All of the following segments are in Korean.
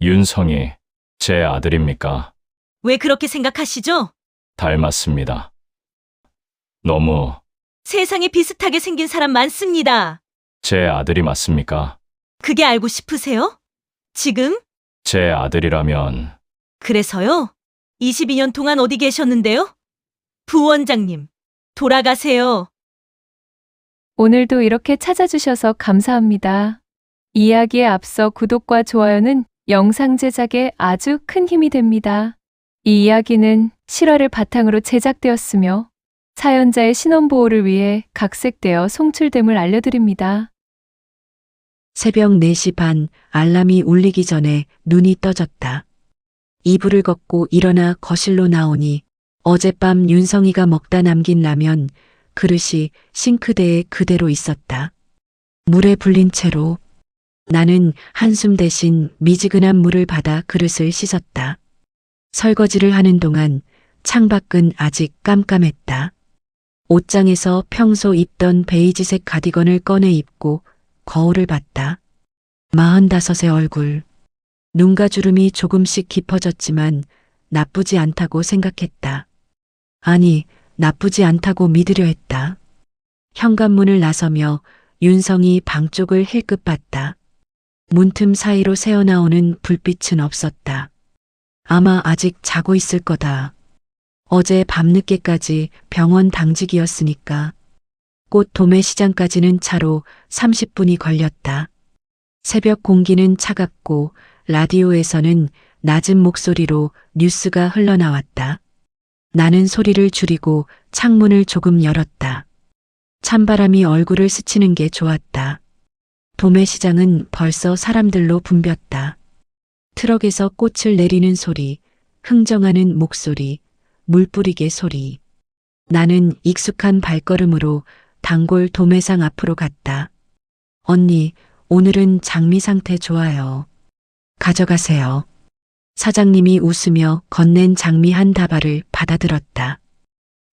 윤성이 제 아들입니까? 왜 그렇게 생각하시죠? 닮았습니다. 너무 세상에 비슷하게 생긴 사람 많습니다. 제 아들이 맞습니까? 그게 알고 싶으세요? 지금? 제 아들이라면 그래서요? 22년 동안 어디 계셨는데요? 부원장님, 돌아가세요. 오늘도 이렇게 찾아주셔서 감사합니다. 이야기에 앞서 구독과 좋아요는 영상 제작에 아주 큰 힘이 됩니다. 이 이야기는 실화를 바탕으로 제작되었으며 사연자의 신원보호를 위해 각색되어 송출됨을 알려드립니다. 새벽 4시 반 알람이 울리기 전에 눈이 떠졌다. 이불을 걷고 일어나 거실로 나오니 어젯밤 윤성이가 먹다 남긴 라면 그릇이 싱크대에 그대로 있었다. 물에 불린 채로 나는 한숨 대신 미지근한 물을 받아 그릇을 씻었다. 설거지를 하는 동안 창밖은 아직 깜깜했다. 옷장에서 평소 입던 베이지색 가디건을 꺼내 입고 거울을 봤다. 45의 얼굴. 눈가 주름이 조금씩 깊어졌지만 나쁘지 않다고 생각했다. 아니, 나쁘지 않다고 믿으려 했다. 현관문을 나서며 윤성이 방 쪽을 힐끗 봤다. 문틈 사이로 새어나오는 불빛은 없었다. 아마 아직 자고 있을 거다. 어제 밤늦게까지 병원 당직이었으니까. 꽃 도매시장까지는 차로 30분이 걸렸다. 새벽 공기는 차갑고 라디오에서는 낮은 목소리로 뉴스가 흘러나왔다. 나는 소리를 줄이고 창문을 조금 열었다. 찬바람이 얼굴을 스치는 게 좋았다. 도매시장은 벌써 사람들로 붐볐다. 트럭에서 꽃을 내리는 소리, 흥정하는 목소리, 물뿌리개 소리. 나는 익숙한 발걸음으로 단골 도매상 앞으로 갔다. 언니, 오늘은 장미 상태 좋아요. 가져가세요. 사장님이 웃으며 건넨 장미 한 다발을 받아들었다.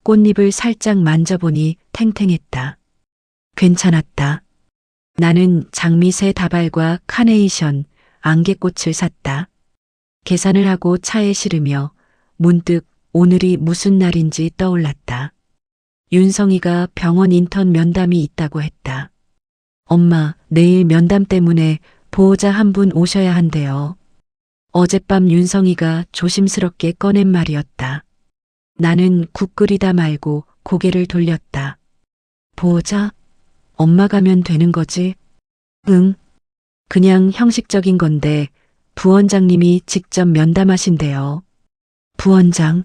꽃잎을 살짝 만져보니 탱탱했다. 괜찮았다. 나는 장미 3다발과 카네이션, 안개꽃을 샀다. 계산을 하고 차에 실으며 문득 오늘이 무슨 날인지 떠올랐다. 윤성이가 병원 인턴 면담이 있다고 했다. 엄마, 내일 면담 때문에 보호자 한 분 오셔야 한대요. 어젯밤 윤성이가 조심스럽게 꺼낸 말이었다. 나는 국 끓이다 말고 고개를 돌렸다. 보호자? 엄마 가면 되는 거지? 응. 그냥 형식적인 건데 부원장님이 직접 면담하신대요. 부원장?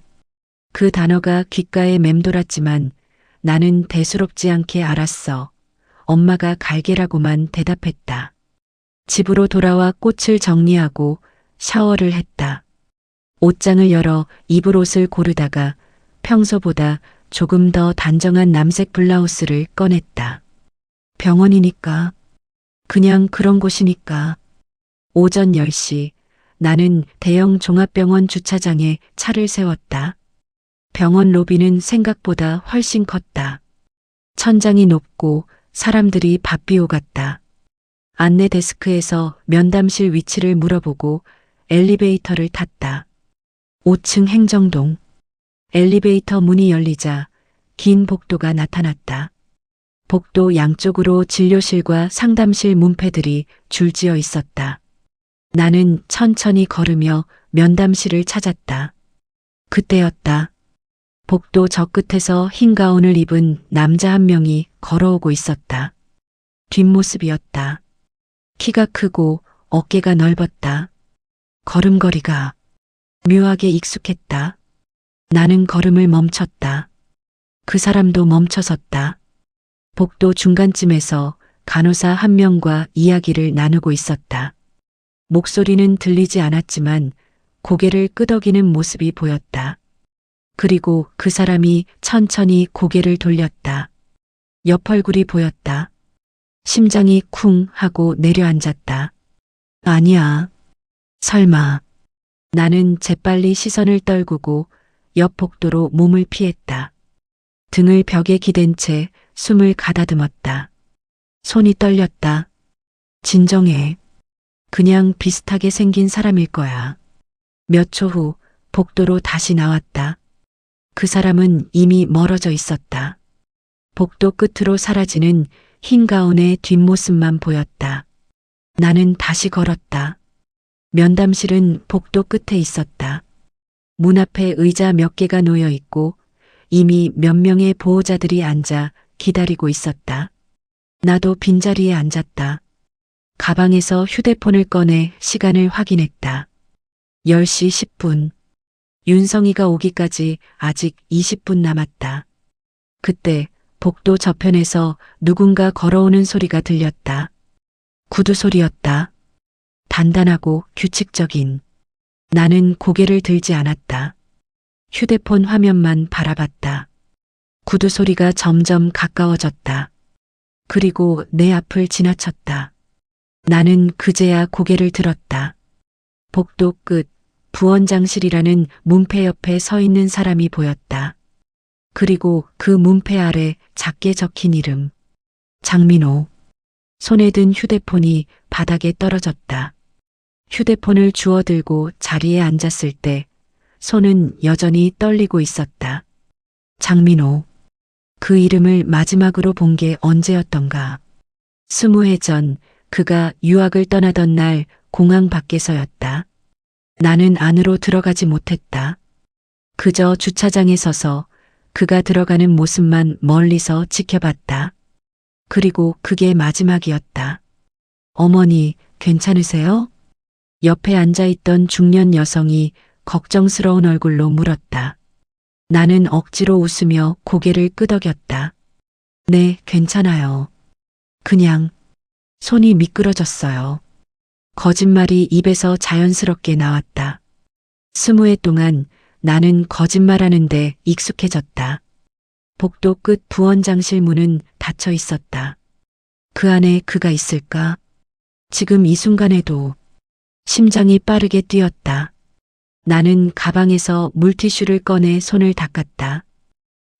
그 단어가 귓가에 맴돌았지만 나는 대수롭지 않게 알았어. 엄마가 갈게라고만 대답했다. 집으로 돌아와 꽃을 정리하고 샤워를 했다. 옷장을 열어 입을 옷을 고르다가 평소보다 조금 더 단정한 남색 블라우스를 꺼냈다. 병원이니까. 그냥 그런 곳이니까. 오전 10시 나는 대형 종합병원 주차장에 차를 세웠다. 병원 로비는 생각보다 훨씬 컸다. 천장이 높고 사람들이 바삐 오갔다. 안내 데스크에서 면담실 위치를 물어보고 엘리베이터를 탔다. 5층 행정동. 엘리베이터 문이 열리자 긴 복도가 나타났다. 복도 양쪽으로 진료실과 상담실 문패들이 줄지어 있었다. 나는 천천히 걸으며 면담실을 찾았다. 그때였다. 복도 저 끝에서 흰 가운을 입은 남자 한 명이 걸어오고 있었다. 뒷모습이었다. 키가 크고 어깨가 넓었다. 걸음걸이가 묘하게 익숙했다. 나는 걸음을 멈췄다. 그 사람도 멈춰섰다. 복도 중간쯤에서 간호사 한 명과 이야기를 나누고 있었다. 목소리는 들리지 않았지만 고개를 끄덕이는 모습이 보였다. 그리고 그 사람이 천천히 고개를 돌렸다. 옆 얼굴이 보였다. 심장이 쿵 하고 내려앉았다. 아니야. 설마. 나는 재빨리 시선을 떨구고 옆 복도로 몸을 피했다. 등을 벽에 기댄 채 숨을 가다듬었다. 손이 떨렸다. 진정해. 그냥 비슷하게 생긴 사람일 거야. 몇 초 후 복도로 다시 나왔다. 그 사람은 이미 멀어져 있었다. 복도 끝으로 사라지는 흰 가운의 뒷모습만 보였다. 나는 다시 걸었다. 면담실은 복도 끝에 있었다. 문 앞에 의자 몇 개가 놓여 있고 이미 몇 명의 보호자들이 앉아 기다리고 있었다. 나도 빈자리에 앉았다. 가방에서 휴대폰을 꺼내 시간을 확인했다. 10시 10분. 윤성이가 오기까지 아직 20분 남았다. 그때 복도 저편에서 누군가 걸어오는 소리가 들렸다. 구두 소리였다. 단단하고 규칙적인. 나는 고개를 들지 않았다. 휴대폰 화면만 바라봤다. 구두 소리가 점점 가까워졌다. 그리고 내 앞을 지나쳤다. 나는 그제야 고개를 들었다. 복도 끝 부원장실이라는 문패 옆에 서 있는 사람이 보였다. 그리고 그 문패 아래 작게 적힌 이름. 장민호. 손에 든 휴대폰이 바닥에 떨어졌다. 휴대폰을 주워들고 자리에 앉았을 때 손은 여전히 떨리고 있었다. 장민호. 그 이름을 마지막으로 본 게 언제였던가. 20해 전 그가 유학을 떠나던 날 공항 밖에서였다. 나는 안으로 들어가지 못했다. 그저 주차장에 서서 그가 들어가는 모습만 멀리서 지켜봤다. 그리고 그게 마지막이었다. 어머니, 괜찮으세요? 옆에 앉아있던 중년 여성이 걱정스러운 얼굴로 물었다. 나는 억지로 웃으며 고개를 끄덕였다. 네, 괜찮아요. 그냥 손이 미끄러졌어요. 거짓말이 입에서 자연스럽게 나왔다. 20해 동안 나는 거짓말하는데 익숙해졌다. 복도 끝 부원장실 문은 닫혀 있었다. 그 안에 그가 있을까? 지금 이 순간에도 심장이 빠르게 뛰었다. 나는 가방에서 물티슈를 꺼내 손을 닦았다.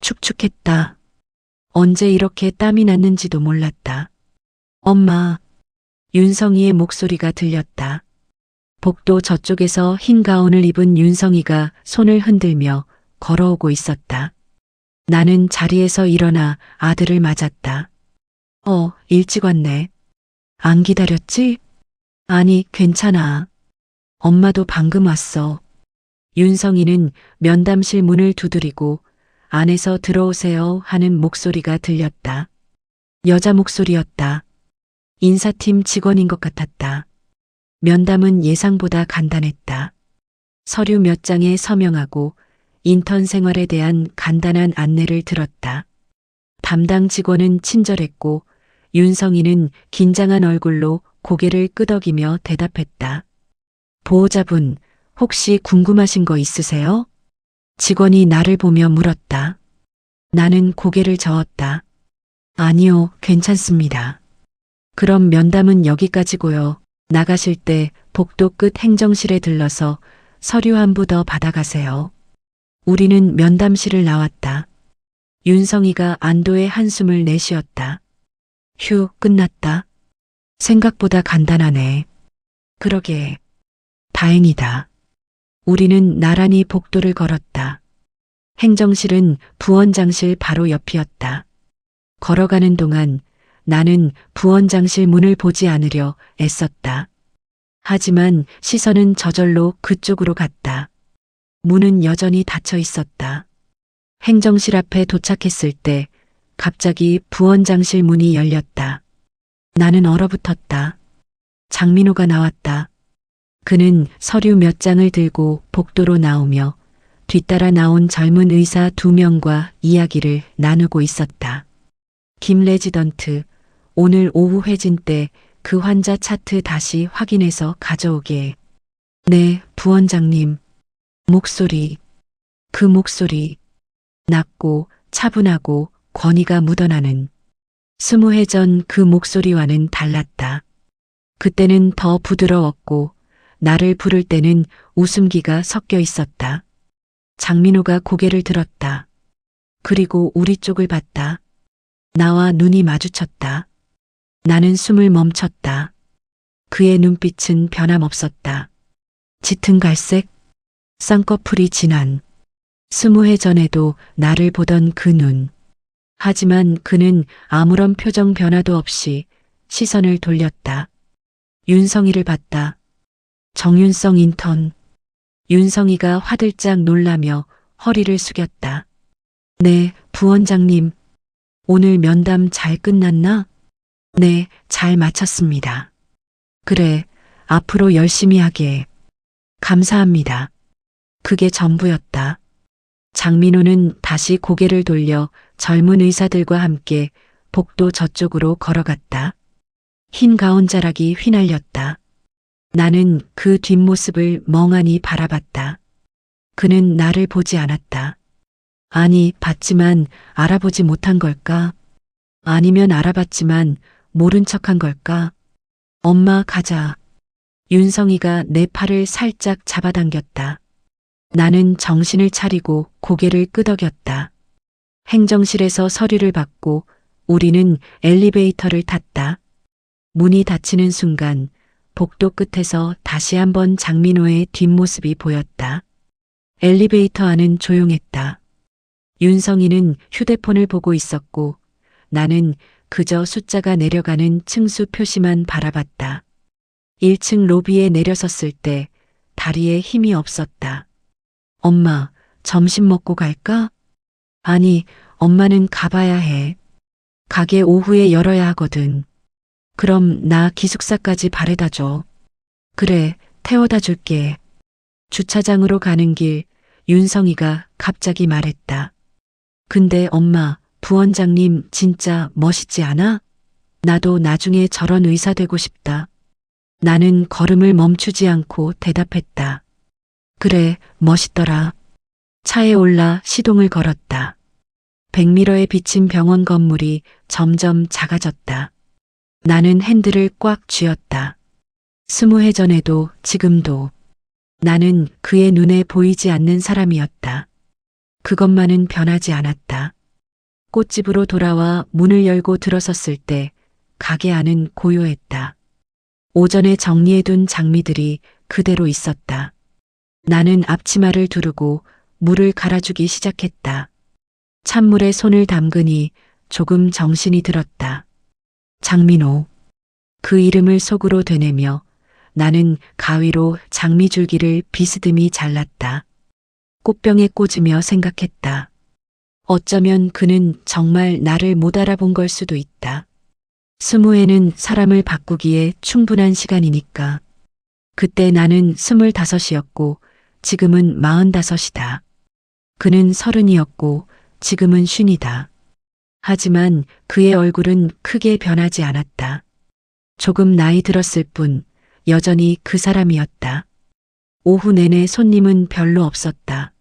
축축했다. 언제 이렇게 땀이 났는지도 몰랐다. 엄마. 윤성이의 목소리가 들렸다. 복도 저쪽에서 흰 가운을 입은 윤성이가 손을 흔들며 걸어오고 있었다. 나는 자리에서 일어나 아들을 맞았다. 일찍 왔네. 안 기다렸지? 아니, 괜찮아. 엄마도 방금 왔어. 윤성이는 면담실 문을 두드리고 안에서 들어오세요 하는 목소리가 들렸다. 여자 목소리였다. 인사팀 직원인 것 같았다. 면담은 예상보다 간단했다. 서류 몇 장에 서명하고 인턴 생활에 대한 간단한 안내를 들었다. 담당 직원은 친절했고 윤성이는 긴장한 얼굴로 고개를 끄덕이며 대답했다. 보호자분, 혹시 궁금하신 거 있으세요? 직원이 나를 보며 물었다. 나는 고개를 저었다. 아니요, 괜찮습니다. 그럼 면담은 여기까지고요. 나가실 때 복도 끝 행정실에 들러서 서류 한 부 더 받아가세요. 우리는 면담실을 나왔다. 윤성이가 안도의 한숨을 내쉬었다. 휴, 끝났다. 생각보다 간단하네. 그러게. 다행이다. 우리는 나란히 복도를 걸었다. 행정실은 부원장실 바로 옆이었다. 걸어가는 동안 나는 부원장실 문을 보지 않으려 애썼다. 하지만 시선은 저절로 그쪽으로 갔다. 문은 여전히 닫혀 있었다. 행정실 앞에 도착했을 때 갑자기 부원장실 문이 열렸다. 나는 얼어붙었다. 장민호가 나왔다. 그는 서류 몇 장을 들고 복도로 나오며 뒤따라 나온 젊은 의사 2명과 이야기를 나누고 있었다. 김 레지던트, 오늘 오후 회진 때 그 환자 차트 다시 확인해서 가져오게. 네, 부원장님. 목소리. 그 목소리. 낮고 차분하고 권위가 묻어나는. 20해 전 그 목소리와는 달랐다. 그때는 더 부드러웠고 나를 부를 때는 웃음기가 섞여 있었다. 장민호가 고개를 들었다. 그리고 우리 쪽을 봤다. 나와 눈이 마주쳤다. 나는 숨을 멈췄다. 그의 눈빛은 변함없었다. 짙은 갈색, 쌍꺼풀이 진한. 20해 전에도 나를 보던 그 눈. 하지만 그는 아무런 표정 변화도 없이 시선을 돌렸다. 윤성이를 봤다. 정윤성 인턴. 윤성이가 화들짝 놀라며 허리를 숙였다. 네, 부원장님. 오늘 면담 잘 끝났나? 네, 잘 마쳤습니다. 그래, 앞으로 열심히 하게. 감사합니다. 그게 전부였다. 장민호는 다시 고개를 돌려 젊은 의사들과 함께 복도 저쪽으로 걸어갔다. 흰 가운 자락이 휘날렸다. 나는 그 뒷모습을 멍하니 바라봤다. 그는 나를 보지 않았다. 아니, 봤지만 알아보지 못한 걸까? 아니면 알아봤지만 모른 척한 걸까? 엄마, 가자. 윤성이가 내 팔을 살짝 잡아당겼다. 나는 정신을 차리고 고개를 끄덕였다. 행정실에서 서류를 받고 우리는 엘리베이터를 탔다. 문이 닫히는 순간 복도 끝에서 다시 한번 장민호의 뒷모습이 보였다. 엘리베이터 안은 조용했다. 윤성이는 휴대폰을 보고 있었고 나는 그저 숫자가 내려가는 층수 표시만 바라봤다. 1층 로비에 내려섰을 때 다리에 힘이 없었다. 엄마, 점심 먹고 갈까? 아니, 엄마는 가봐야 해. 가게 오후에 열어야 하거든. 그럼 나 기숙사까지 바래다 줘. 그래, 태워다 줄게. 주차장으로 가는 길 윤성이가 갑자기 말했다. 근데 엄마, 부원장님 진짜 멋있지 않아? 나도 나중에 저런 의사 되고 싶다. 나는 걸음을 멈추지 않고 대답했다. 그래, 멋있더라. 차에 올라 시동을 걸었다. 100미러에 비친 병원 건물이 점점 작아졌다. 나는 핸들을 꽉 쥐었다. 20해 전에도 지금도 나는 그의 눈에 보이지 않는 사람이었다. 그것만은 변하지 않았다. 꽃집으로 돌아와 문을 열고 들어섰을 때 가게 안은 고요했다. 오전에 정리해둔 장미들이 그대로 있었다. 나는 앞치마를 두르고 물을 갈아주기 시작했다. 찬물에 손을 담그니 조금 정신이 들었다. 장민호. 그 이름을 속으로 되뇌며 나는 가위로 장미줄기를 비스듬히 잘랐다. 꽃병에 꽂으며 생각했다. 어쩌면 그는 정말 나를 못 알아본 걸 수도 있다. 20에는 사람을 바꾸기에 충분한 시간이니까. 그때 나는 25이었고 지금은 45이다. 그는 30이었고 지금은 50이다. 하지만 그의 얼굴은 크게 변하지 않았다. 조금 나이 들었을 뿐 여전히 그 사람이었다. 오후 내내 손님은 별로 없었다.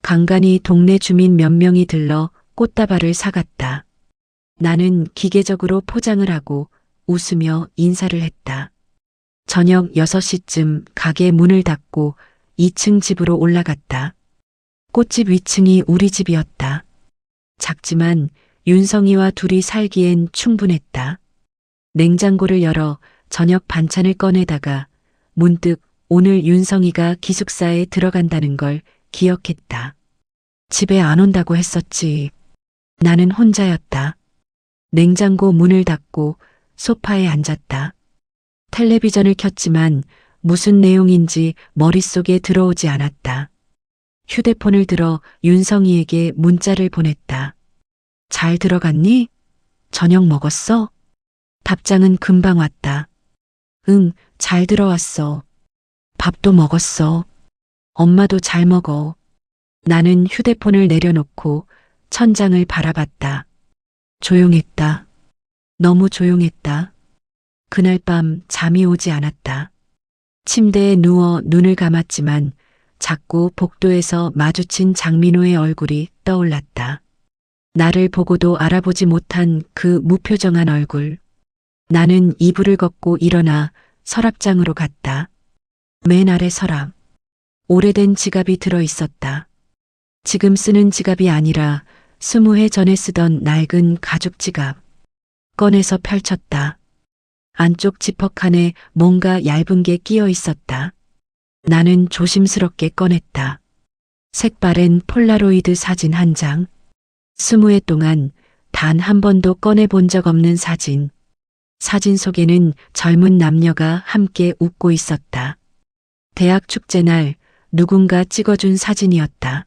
간간히 동네 주민 몇 명이 들러 꽃다발을 사갔다. 나는 기계적으로 포장을 하고 웃으며 인사를 했다. 저녁 6시쯤 가게 문을 닫고 2층 집으로 올라갔다. 꽃집 위층이 우리 집이었다. 작지만 윤성이와 둘이 살기엔 충분했다. 냉장고를 열어 저녁 반찬을 꺼내다가 문득 오늘 윤성이가 기숙사에 들어간다는 걸 기억했다. 집에 안 온다고 했었지. 나는 혼자였다. 냉장고 문을 닫고 소파에 앉았다. 텔레비전을 켰지만 무슨 내용인지 머릿속에 들어오지 않았다. 휴대폰을 들어 윤성이에게 문자를 보냈다. 잘 들어갔니? 저녁 먹었어? 답장은 금방 왔다. 응, 잘 들어왔어. 밥도 먹었어. 엄마도 잘 먹어. 나는 휴대폰을 내려놓고 천장을 바라봤다. 조용했다. 너무 조용했다. 그날 밤 잠이 오지 않았다. 침대에 누워 눈을 감았지만 자꾸 복도에서 마주친 장민호의 얼굴이 떠올랐다. 나를 보고도 알아보지 못한 그 무표정한 얼굴. 나는 이불을 걷고 일어나 서랍장으로 갔다. 맨 아래 서랍. 오래된 지갑이 들어 있었다. 지금 쓰는 지갑이 아니라 20해 전에 쓰던 낡은 가죽 지갑. 꺼내서 펼쳤다. 안쪽 지퍼칸에 뭔가 얇은 게 끼어 있었다. 나는 조심스럽게 꺼냈다. 색바랜 폴라로이드 사진 한 장. 20해 동안 단 한 번도 꺼내본 적 없는 사진. 사진 속에는 젊은 남녀가 함께 웃고 있었다. 대학 축제 날 누군가 찍어준 사진이었다.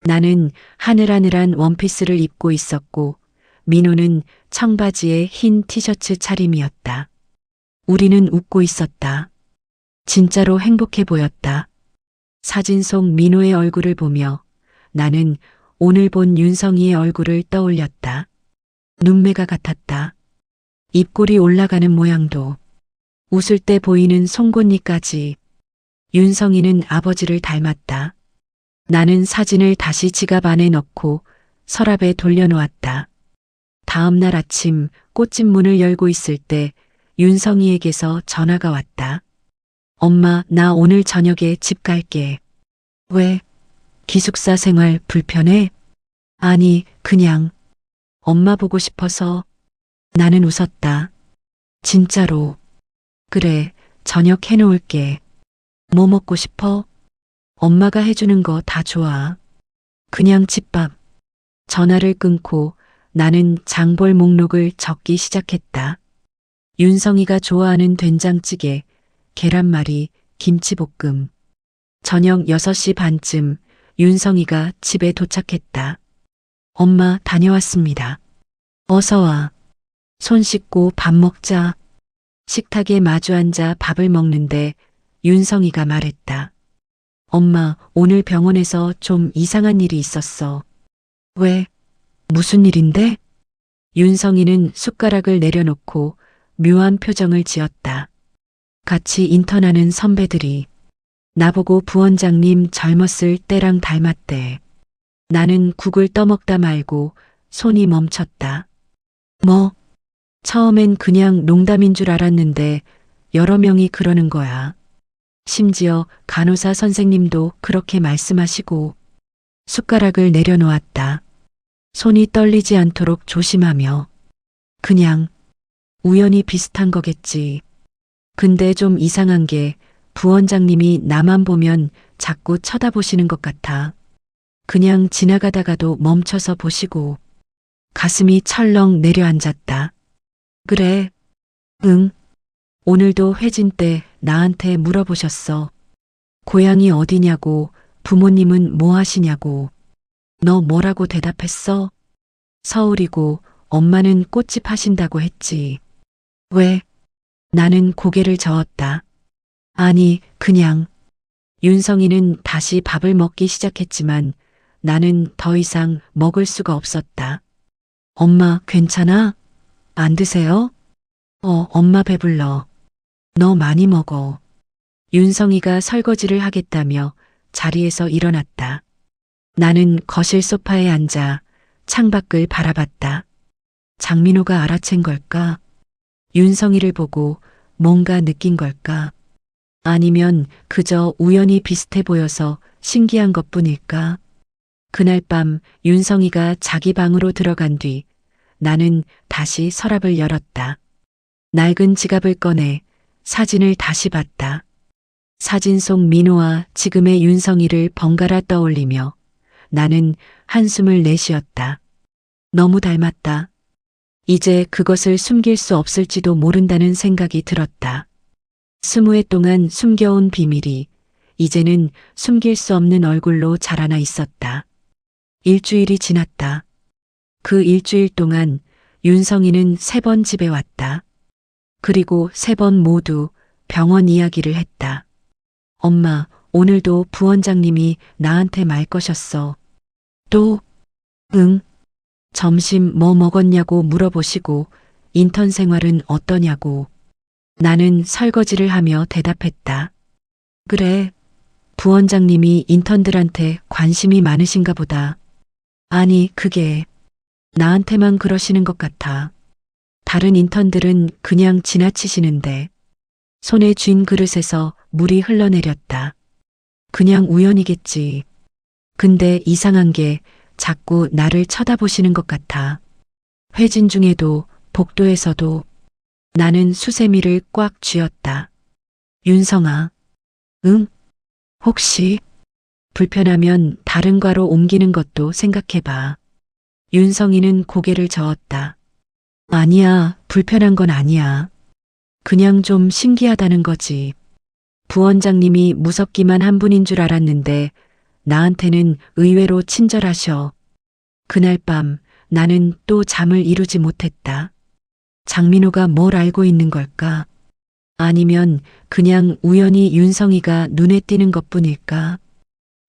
나는 하늘하늘한 원피스를 입고 있었고 민호는 청바지에 흰 티셔츠 차림이었다. 우리는 웃고 있었다. 진짜로 행복해 보였다. 사진 속 민호의 얼굴을 보며 나는 오늘 본 윤성이의 얼굴을 떠올렸다. 눈매가 같았다. 입꼬리 올라가는 모양도. 웃을 때 보이는 송곳니까지. 윤성이는 아버지를 닮았다. 나는 사진을 다시 지갑 안에 넣고 서랍에 돌려놓았다. 다음 날 아침 꽃집 문을 열고 있을 때 윤성이에게서 전화가 왔다. 엄마, 나 오늘 저녁에 집 갈게. 왜? 기숙사 생활 불편해? 아니, 그냥 엄마 보고 싶어서. 나는 웃었다. 진짜로. 그래, 저녁 해놓을게. 뭐 먹고 싶어? 엄마가 해주는 거 다 좋아. 그냥 집밥. 전화를 끊고 나는 장볼 목록을 적기 시작했다. 윤성이가 좋아하는 된장찌개, 계란말이, 김치볶음. 저녁 6시 반쯤 윤성이가 집에 도착했다. 엄마, 다녀왔습니다. 어서 와. 손 씻고 밥 먹자. 식탁에 마주 앉아 밥을 먹는데 윤성이가 말했다. 엄마, 오늘 병원에서 좀 이상한 일이 있었어. 왜? 무슨 일인데? 윤성이는 숟가락을 내려놓고 묘한 표정을 지었다. 같이 인턴하는 선배들이 나보고 부원장님 젊었을 때랑 닮았대. 나는 국을 떠먹다 말고 손이 멈췄다. 뭐? 처음엔 그냥 농담인 줄 알았는데 여러 명이 그러는 거야. 심지어 간호사 선생님도 그렇게 말씀하시고. 숟가락을 내려놓았다. 손이 떨리지 않도록 조심하며. 그냥 우연히 비슷한 거겠지. 근데 좀 이상한 게 부원장님이 나만 보면 자꾸 쳐다보시는 것 같아. 그냥 지나가다가도 멈춰서 보시고. 가슴이 철렁 내려앉았다. 그래. 응. 오늘도 회진 때 나한테 물어보셨어. 고향이 어디냐고, 부모님은 뭐 하시냐고. 너 뭐라고 대답했어? 서울이고 엄마는 꽃집 하신다고 했지. 왜? 나는 고개를 저었다. 아니, 그냥. 윤성이는 다시 밥을 먹기 시작했지만 나는 더 이상 먹을 수가 없었다. 엄마, 괜찮아? 안 드세요? 엄마 배불러. 너 많이 먹어. 윤성이가 설거지를 하겠다며 자리에서 일어났다. 나는 거실 소파에 앉아 창밖을 바라봤다. 장민호가 알아챈 걸까? 윤성이를 보고 뭔가 느낀 걸까? 아니면 그저 우연히 비슷해 보여서 신기한 것뿐일까? 그날 밤 윤성이가 자기 방으로 들어간 뒤 나는 다시 서랍을 열었다. 낡은 지갑을 꺼내 사진을 다시 봤다. 사진 속 민호와 지금의 윤성이를 번갈아 떠올리며 나는 한숨을 내쉬었다. 너무 닮았다. 이제 그것을 숨길 수 없을지도 모른다는 생각이 들었다. 20해 동안 숨겨온 비밀이 이제는 숨길 수 없는 얼굴로 자라나 있었다. 일주일이 지났다. 그 일주일 동안 윤성이는 3번 집에 왔다. 그리고 3번 모두 병원 이야기를 했다. 엄마, 오늘도 부원장님이 나한테 말 거셨어. 또? 응. 점심 뭐 먹었냐고 물어보시고 인턴 생활은 어떠냐고. 나는 설거지를 하며 대답했다. 그래. 부원장님이 인턴들한테 관심이 많으신가 보다. 아니, 그게 나한테만 그러시는 것 같아. 다른 인턴들은 그냥 지나치시는데. 손에 쥔 그릇에서 물이 흘러내렸다. 그냥 우연이겠지. 근데 이상한 게 자꾸 나를 쳐다보시는 것 같아. 회진 중에도 복도에서도. 나는 수세미를 꽉 쥐었다. 윤성아, 응? 혹시 불편하면 다른 과로 옮기는 것도 생각해봐. 윤성이는 고개를 저었다. 아니야, 불편한 건 아니야. 그냥 좀 신기하다는 거지. 부원장님이 무섭기만 한 분인 줄 알았는데 나한테는 의외로 친절하셔. 그날 밤 나는 또 잠을 이루지 못했다. 장민호가 뭘 알고 있는 걸까? 아니면 그냥 우연히 윤성이가 눈에 띄는 것뿐일까?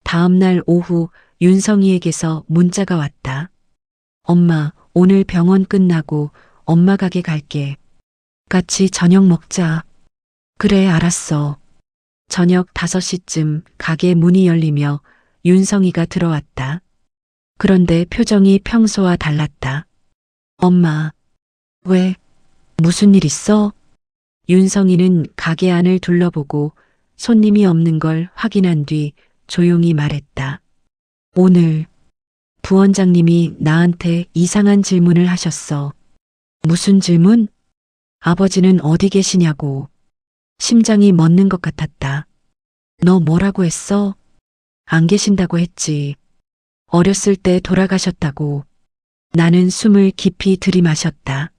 다음 날 오후 윤성이에게서 문자가 왔다. 엄마, 오늘 병원 끝나고 엄마 가게 갈게. 같이 저녁 먹자. 그래, 알았어. 저녁 5시쯤 가게 문이 열리며 윤성이가 들어왔다. 그런데 표정이 평소와 달랐다. 엄마, 왜? 무슨 일 있어? 윤성이는 가게 안을 둘러보고 손님이 없는 걸 확인한 뒤 조용히 말했다. 오늘 부원장님이 나한테 이상한 질문을 하셨어. 무슨 질문? 아버지는 어디 계시냐고. 심장이 멎는 것 같았다. 너 뭐라고 했어? 안 계신다고 했지. 어렸을 때 돌아가셨다고. 나는 숨을 깊이 들이마셨다.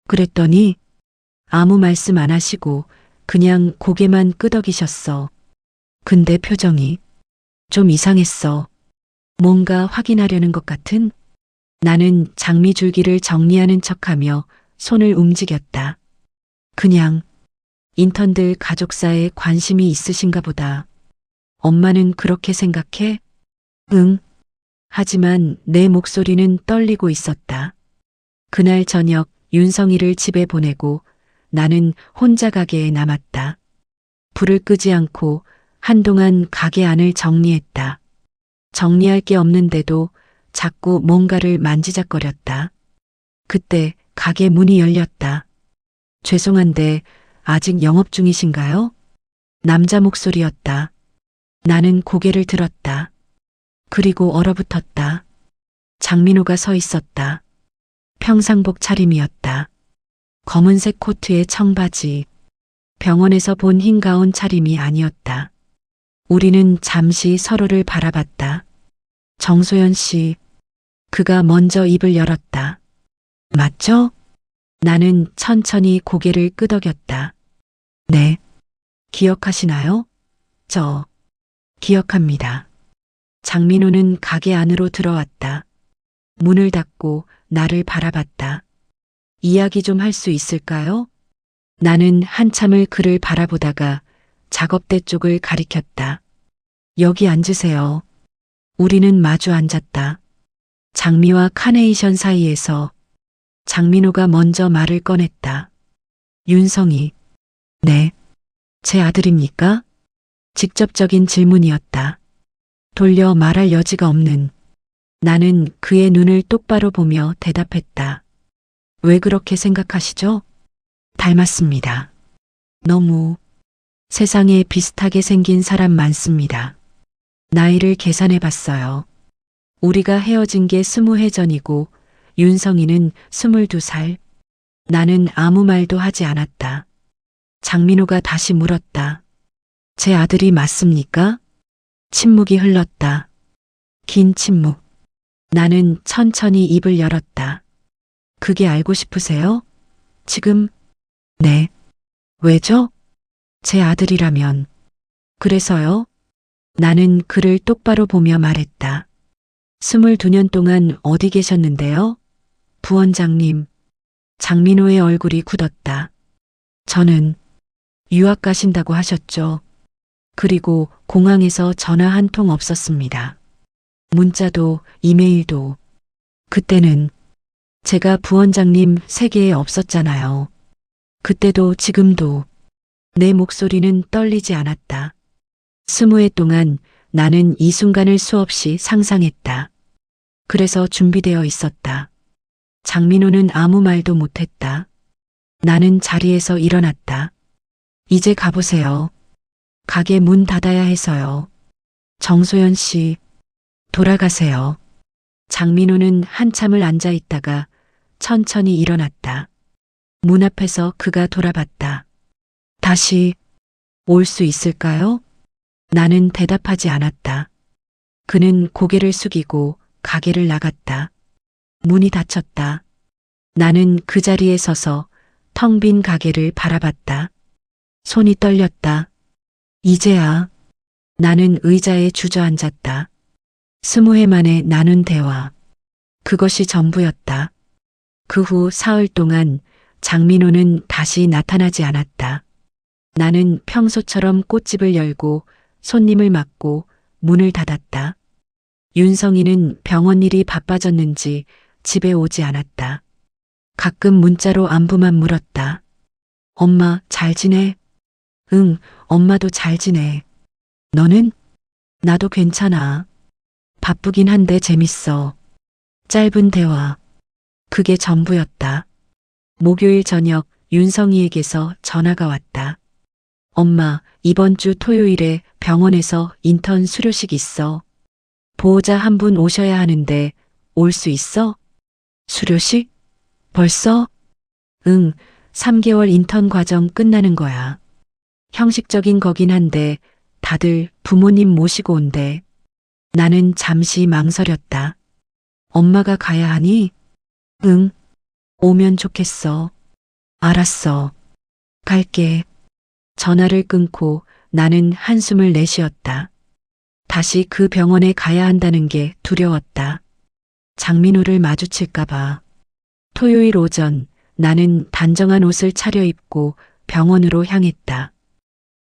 그랬더니 아무 말씀 안 하시고 그냥 고개만 끄덕이셨어. 근데 표정이 좀 이상했어. 뭔가 확인하려는 것 같은? 나는 장미줄기를 정리하는 척하며 손을 움직였다. 그냥 인턴들 가족사에 관심이 있으신가 보다. 엄마는 그렇게 생각해? 응. 하지만 내 목소리는 떨리고 있었다. 그날 저녁 윤성이를 집에 보내고 나는 혼자 가게에 남았다. 불을 끄지 않고 한동안 가게 안을 정리했다. 정리할 게 없는데도 자꾸 뭔가를 만지작거렸다. 그때 가게 문이 열렸다. 죄송한데 아직 영업 중이신가요? 남자 목소리였다. 나는 고개를 들었다. 그리고 얼어붙었다. 장민호가 서 있었다. 평상복 차림이었다. 검은색 코트에 청바지. 병원에서 본 흰 가운 차림이 아니었다. 우리는 잠시 서로를 바라봤다. 정소연 씨. 그가 먼저 입을 열었다. 맞죠? 나는 천천히 고개를 끄덕였다. 네. 기억하시나요? 저 기억합니다. 장민호는 가게 안으로 들어왔다. 문을 닫고 나를 바라봤다. 이야기 좀 할 수 있을까요? 나는 한참을 그를 바라보다가 작업대 쪽을 가리켰다. 여기 앉으세요. 우리는 마주 앉았다. 장미와 카네이션 사이에서 장민호가 먼저 말을 꺼냈다. 윤성이. 네. 제 아들입니까? 직접적인 질문이었다. 돌려 말할 여지가 없는. 나는 그의 눈을 똑바로 보며 대답했다. 왜 그렇게 생각하시죠? 닮았습니다. 너무. 세상에 비슷하게 생긴 사람 많습니다. 나이를 계산해 봤어요. 우리가 헤어진 게 20해 전이고 윤성이는 22살. 나는 아무 말도 하지 않았다. 장민호가 다시 물었다. 제 아들이 맞습니까? 침묵이 흘렀다. 긴 침묵. 나는 천천히 입을 열었다. 그게 알고 싶으세요? 지금? 네. 왜죠? 제 아들이라면. 그래서요? 나는 그를 똑바로 보며 말했다. 22년 동안 어디 계셨는데요? 부원장님. 장민호의 얼굴이 굳었다. 저는 유학 가신다고 하셨죠. 그리고 공항에서 전화 한 통 없었습니다. 문자도 이메일도. 그때는 제가 부원장님 세계에 없었잖아요. 그때도 지금도. 내 목소리는 떨리지 않았다. 20해 동안 나는 이 순간을 수없이 상상했다. 그래서 준비되어 있었다. 장민호는 아무 말도 못했다. 나는 자리에서 일어났다. 이제 가보세요. 가게 문 닫아야 해서요. 정소연 씨, 돌아가세요. 장민호는 한참을 앉아 있다가 천천히 일어났다. 문 앞에서 그가 돌아봤다. 다시 올 수 있을까요? 나는 대답하지 않았다. 그는 고개를 숙이고 가게를 나갔다. 문이 닫혔다. 나는 그 자리에 서서 텅 빈 가게를 바라봤다. 손이 떨렸다. 이제야. 나는 의자에 주저앉았다. 20회 만에 나눈 대화. 그것이 전부였다. 그 후 사흘 동안 장민호는 다시 나타나지 않았다. 나는 평소처럼 꽃집을 열고 손님을 맞고 문을 닫았다. 윤성이는 병원 일이 바빠졌는지 집에 오지 않았다. 가끔 문자로 안부만 물었다. 엄마 잘 지내? 응, 엄마도 잘 지내. 너는? 나도 괜찮아. 바쁘긴 한데 재밌어. 짧은 대화. 그게 전부였다. 목요일 저녁 윤성이에게서 전화가 왔다. 엄마, 이번 주 토요일에 병원에서 인턴 수료식 있어. 보호자 한 분 오셔야 하는데 올 수 있어? 수료식? 벌써? 응, 3개월 인턴 과정 끝나는 거야. 형식적인 거긴 한데 다들 부모님 모시고 온대. 나는 잠시 망설였다. 엄마가 가야 하니? 응, 오면 좋겠어. 알았어. 갈게. 전화를 끊고 나는 한숨을 내쉬었다. 다시 그 병원에 가야 한다는 게 두려웠다. 장민호를 마주칠까봐. 토요일 오전 나는 단정한 옷을 차려입고 병원으로 향했다.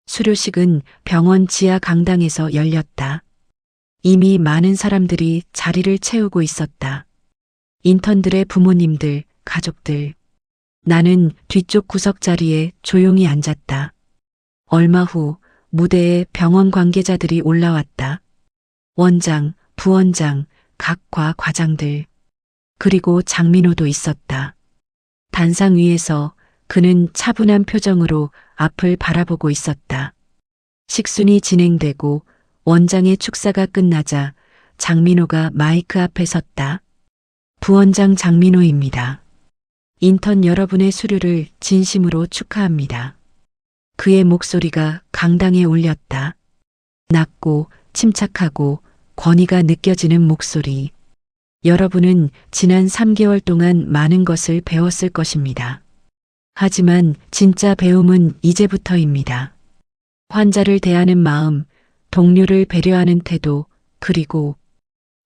수료식은 병원 지하 강당에서 열렸다. 이미 많은 사람들이 자리를 채우고 있었다. 인턴들의 부모님들, 가족들. 나는 뒤쪽 구석 자리에 조용히 앉았다. 얼마 후 무대에 병원 관계자들이 올라왔다. 원장, 부원장, 각 과 과장들. 그리고 장민호도 있었다. 단상 위에서 그는 차분한 표정으로 앞을 바라보고 있었다. 식순이 진행되고 원장의 축사가 끝나자 장민호가 마이크 앞에 섰다. 부원장 장민호입니다. 인턴 여러분의 수료를 진심으로 축하합니다. 그의 목소리가 강당에 울렸다. 낮고 침착하고 권위가 느껴지는 목소리. 여러분은 지난 3개월 동안 많은 것을 배웠을 것입니다. 하지만 진짜 배움은 이제부터입니다. 환자를 대하는 마음, 동료를 배려하는 태도, 그리고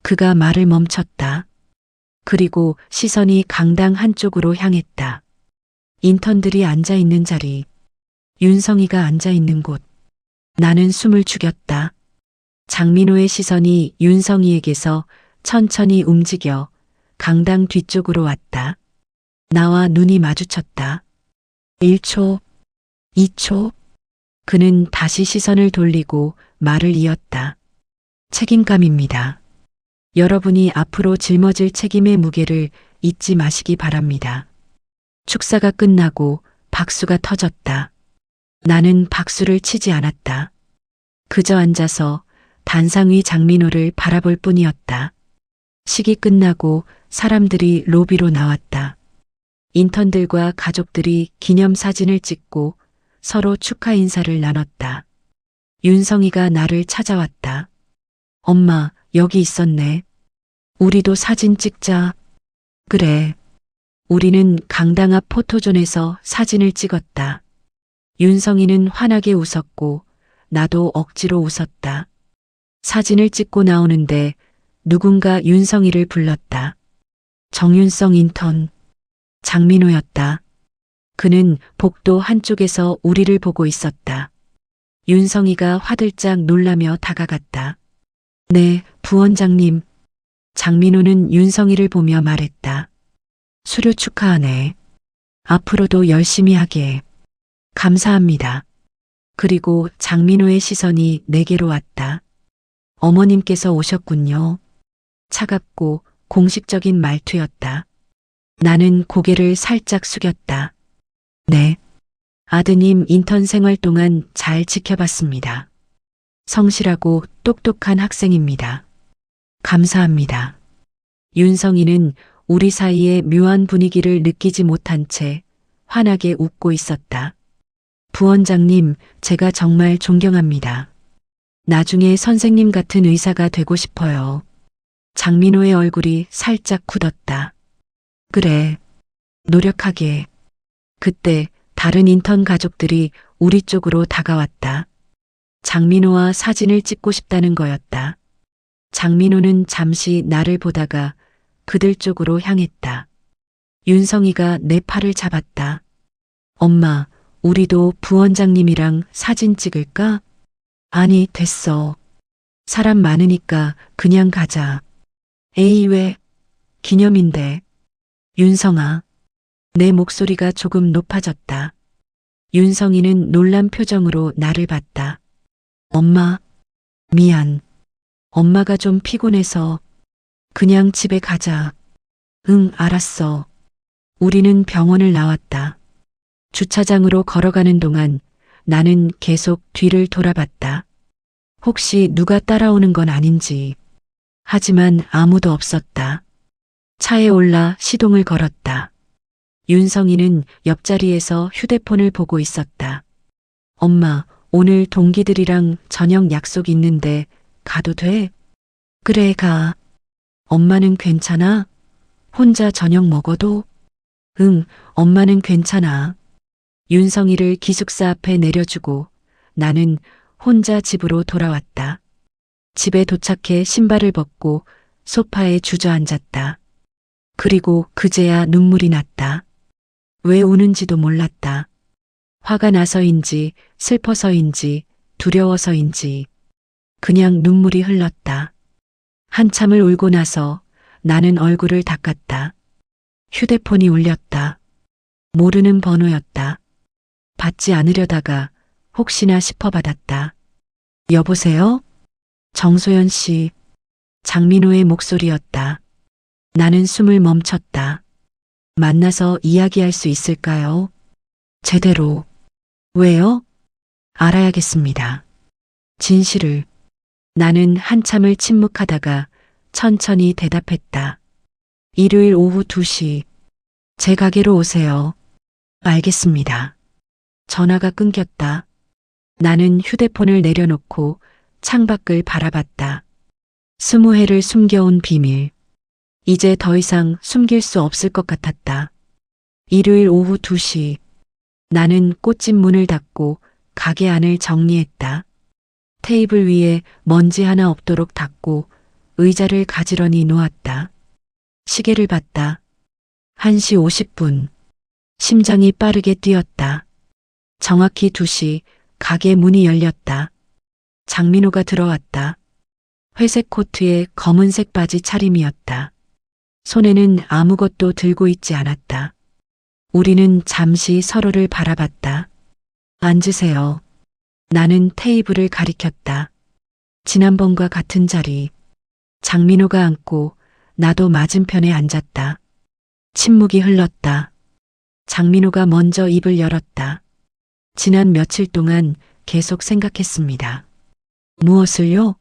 그가 말을 멈췄다. 그리고 시선이 강당 한쪽으로 향했다. 인턴들이 앉아 있는 자리, 윤성이가 앉아 있는 곳. 나는 숨을 죽였다. 장민호의 시선이 윤성이에게서 천천히 움직여 강당 뒤쪽으로 왔다. 나와 눈이 마주쳤다. 1초, 2초. 그는 다시 시선을 돌리고 말을 이었다. 책임감입니다. 여러분이 앞으로 짊어질 책임의 무게를 잊지 마시기 바랍니다. 축사가 끝나고 박수가 터졌다. 나는 박수를 치지 않았다. 그저 앉아서 단상 위 장민호를 바라볼 뿐이었다. 식이 끝나고 사람들이 로비로 나왔다. 인턴들과 가족들이 기념사진을 찍고 서로 축하 인사를 나눴다. 윤성이가 나를 찾아왔다. 엄마, 여기 있었네. 우리도 사진 찍자. 그래. 우리는 강당 앞 포토존에서 사진을 찍었다. 윤성이는 환하게 웃었고 나도 억지로 웃었다. 사진을 찍고 나오는데 누군가 윤성이를 불렀다. 정윤성 인턴. 장민호였다. 그는 복도 한쪽에서 우리를 보고 있었다. 윤성이가 화들짝 놀라며 다가갔다. 네, 부원장님. 장민호는 윤성이를 보며 말했다. 수료 축하하네. 앞으로도 열심히 하게. 감사합니다. 그리고 장민호의 시선이 내게로 왔다. 어머님께서 오셨군요. 차갑고 공식적인 말투였다. 나는 고개를 살짝 숙였다. 네. 아드님 인턴 생활 동안 잘 지켜봤습니다. 성실하고 똑똑한 학생입니다. 감사합니다. 윤성이는 우리 사이의 묘한 분위기를 느끼지 못한 채 환하게 웃고 있었다. 부원장님, 제가 정말 존경합니다. 나중에 선생님 같은 의사가 되고 싶어요. 장민호의 얼굴이 살짝 굳었다. 그래, 노력하게. 그때 다른 인턴 가족들이 우리 쪽으로 다가왔다. 장민호와 사진을 찍고 싶다는 거였다. 장민호는 잠시 나를 보다가 그들 쪽으로 향했다. 윤성이가 내 팔을 잡았다. 엄마, 우리도 부원장님이랑 사진 찍을까? 아니, 됐어. 사람 많으니까 그냥 가자. 에이, 왜? 기념인데. 윤성아. 내 목소리가 조금 높아졌다. 윤성이는 놀란 표정으로 나를 봤다. 엄마, 미안. 엄마가 좀 피곤해서 그냥 집에 가자. 응, 알았어. 우리는 병원을 나왔다. 주차장으로 걸어가는 동안 나는 계속 뒤를 돌아봤다. 혹시 누가 따라오는 건 아닌지. 하지만 아무도 없었다. 차에 올라 시동을 걸었다. 윤성이는 옆자리에서 휴대폰을 보고 있었다. 엄마, 오늘 동기들이랑 저녁 약속 있는데 가도 돼? 그래, 가. 엄마는 괜찮아? 혼자 저녁 먹어도? 응, 엄마는 괜찮아. 윤성이를 기숙사 앞에 내려주고 나는 혼자 집으로 돌아왔다. 집에 도착해 신발을 벗고 소파에 주저앉았다. 그리고 그제야 눈물이 났다. 왜 우는지도 몰랐다. 화가 나서인지 슬퍼서인지 두려워서인지 그냥 눈물이 흘렀다. 한참을 울고 나서 나는 얼굴을 닦았다. 휴대폰이 울렸다. 모르는 번호였다. 받지 않으려다가 혹시나 싶어 받았다. 여보세요? 정소연 씨. 장민호의 목소리였다. 나는 숨을 멈췄다. 만나서 이야기할 수 있을까요? 제대로. 왜요? 알아야겠습니다. 진실을. 나는 한참을 침묵하다가 천천히 대답했다. 일요일 오후 2시. 제 가게로 오세요. 알겠습니다. 전화가 끊겼다. 나는 휴대폰을 내려놓고 창밖을 바라봤다. 20회를 숨겨온 비밀. 이제 더 이상 숨길 수 없을 것 같았다. 일요일 오후 2시. 나는 꽃집 문을 닫고 가게 안을 정리했다. 테이블 위에 먼지 하나 없도록 닦고 의자를 가지런히 놓았다. 시계를 봤다. 1시 50분. 심장이 빠르게 뛰었다. 정확히 2시 가게 문이 열렸다. 장민호가 들어왔다. 회색 코트에 검은색 바지 차림이었다. 손에는 아무것도 들고 있지 않았다. 우리는 잠시 서로를 바라봤다. 앉으세요. 나는 테이블을 가리켰다. 지난번과 같은 자리. 장민호가 앉고 나도 맞은편에 앉았다. 침묵이 흘렀다. 장민호가 먼저 입을 열었다. 지난 며칠 동안 계속 생각했습니다. 무엇을요?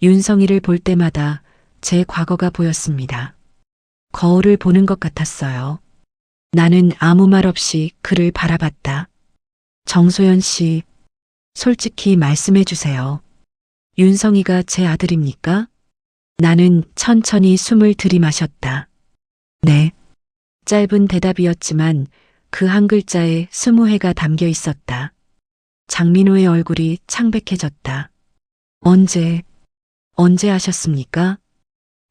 윤성이를 볼 때마다 제 과거가 보였습니다. 거울을 보는 것 같았어요. 나는 아무 말 없이 그를 바라봤다. 정소연 씨, 솔직히 말씀해 주세요. 윤성이가 제 아들입니까? 나는 천천히 숨을 들이마셨다. 네. 짧은 대답이었지만 그 한 글자에 20회가 담겨 있었다. 장민호의 얼굴이 창백해졌다. 언제 하셨습니까?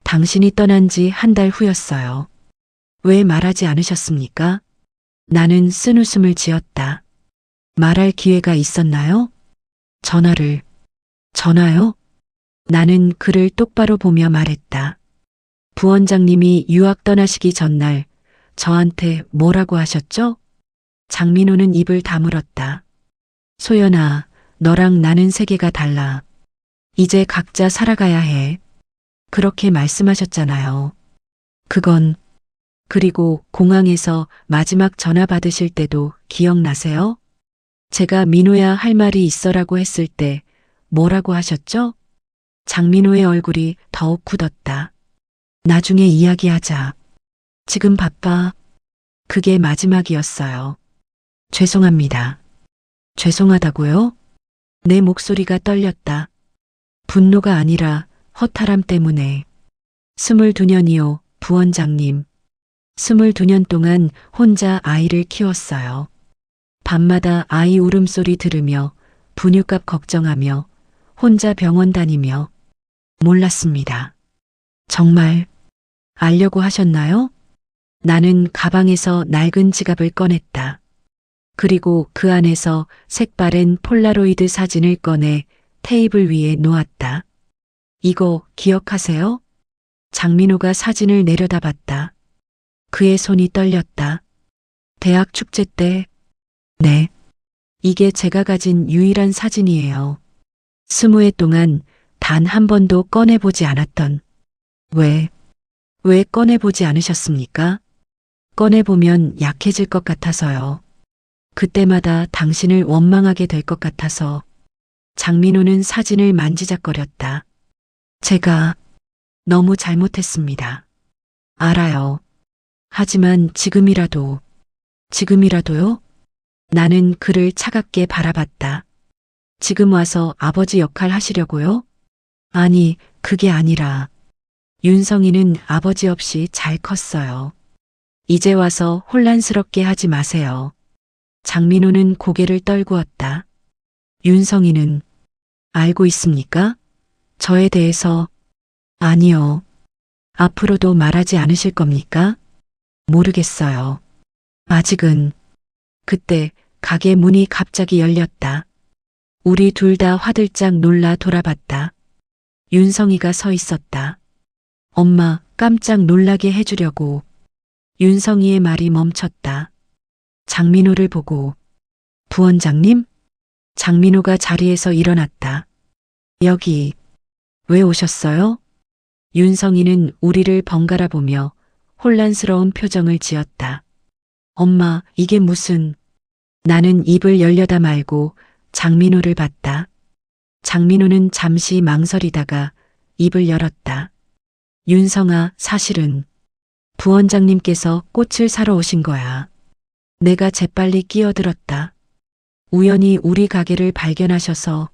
당신이 떠난 지 한 달 후였어요. 왜 말하지 않으셨습니까? 나는 쓴웃음을 지었다. 말할 기회가 있었나요? 전화요? 나는 그를 똑바로 보며 말했다. 부원장님이 유학 떠나시기 전날 저한테 뭐라고 하셨죠? 장민호는 입을 다물었다. 소연아, 너랑 나는 세계가 달라. 이제 각자 살아가야 해. 그렇게 말씀하셨잖아요. 그리고 공항에서 마지막 전화 받으실 때도 기억나세요? 제가 민호야 할 말이 있어라고 했을 때 뭐라고 하셨죠? 장민호의 얼굴이 더욱 굳었다. 나중에 이야기하자. 지금 바빠. 그게 마지막이었어요. 죄송합니다. 죄송하다고요? 내 목소리가 떨렸다. 분노가 아니라 허탈함 때문에. 22년이요, 부원장님. 22년 동안 혼자 아이를 키웠어요. 밤마다 아이 울음소리 들으며 분유값 걱정하며 혼자 병원 다니며 몰랐습니다. 정말 알려고 하셨나요? 나는 가방에서 낡은 지갑을 꺼냈다. 그리고 그 안에서 색바랜 폴라로이드 사진을 꺼내 테이블 위에 놓았다. 이거 기억하세요? 장민호가 사진을 내려다봤다. 그의 손이 떨렸다. 대학 축제 때, 네. 이게 제가 가진 유일한 사진이에요. 20해 동안 단 한 번도 꺼내보지 않았던. 왜 꺼내보지 않으셨습니까? 꺼내보면 약해질 것 같아서요. 그때마다 당신을 원망하게 될 것 같아서. 장민호는 사진을 만지작거렸다. 제가 너무 잘못했습니다. 알아요. 하지만 지금이라도요? 나는 그를 차갑게 바라봤다. 지금 와서 아버지 역할 하시려고요? 아니, 그게 아니라 윤성이는 아버지 없이 잘 컸어요. 이제 와서 혼란스럽게 하지 마세요. 장민호는 고개를 떨구었다. 윤성이는 알고 있습니까? 저에 대해서. 아니요. 앞으로도 말하지 않으실 겁니까? 모르겠어요. 아직은. 그때 가게 문이 갑자기 열렸다. 우리 둘 다 화들짝 놀라 돌아봤다. 윤성이가 서 있었다. 엄마, 깜짝 놀라게 해주려고. 윤성이의 말이 멈췄다. 장민호를 보고. 부원장님? 장민호가 자리에서 일어났다. 여기, 왜 오셨어요? 윤성이는 우리를 번갈아 보며 혼란스러운 표정을 지었다. 엄마, 이게 무슨. 나는 입을 열려다 말고 장민호를 봤다. 장민호는 잠시 망설이다가 입을 열었다. 윤성아, 사실은 부원장님께서 꽃을 사러 오신 거야. 내가 재빨리 끼어들었다. 우연히 우리 가게를 발견하셔서.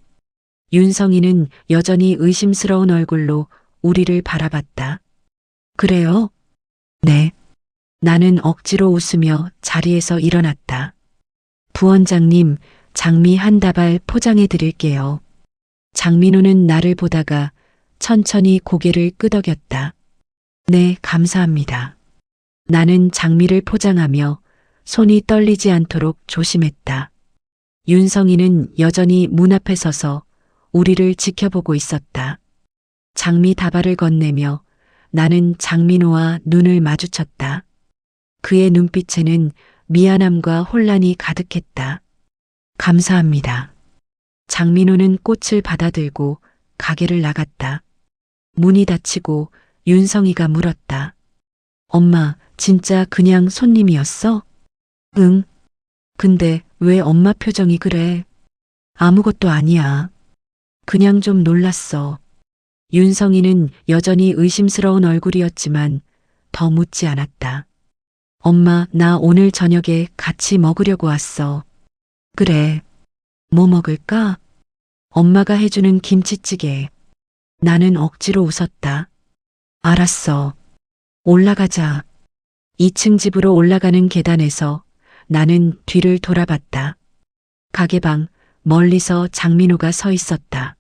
윤성이는 여전히 의심스러운 얼굴로 우리를 바라봤다. 그래요? 네. 나는 억지로 웃으며 자리에서 일어났다. 부원장님, 장미 한 다발 포장해 드릴게요. 장민호는 나를 보다가 천천히 고개를 끄덕였다. 네, 감사합니다. 나는 장미를 포장하며 손이 떨리지 않도록 조심했다. 윤성이는 여전히 문 앞에 서서 우리를 지켜보고 있었다. 장미 다발을 건네며 나는 장민호와 눈을 마주쳤다. 그의 눈빛에는 미안함과 혼란이 가득했다. 감사합니다. 장민호는 꽃을 받아들고 가게를 나갔다. 문이 닫히고 윤성이가 물었다. 엄마, 진짜 그냥 손님이었어? 응. 근데 왜 엄마 표정이 그래? 아무것도 아니야. 그냥 좀 놀랐어. 윤성이는 여전히 의심스러운 얼굴이었지만 더 묻지 않았다. 엄마, 나 오늘 저녁에 같이 먹으려고 왔어. 그래. 뭐 먹을까? 엄마가 해주는 김치찌개. 나는 억지로 웃었다. 알았어. 올라가자. 2층 집으로 올라가는 계단에서 나는 뒤를 돌아봤다. 가게방 멀리서 장민호가 서 있었다.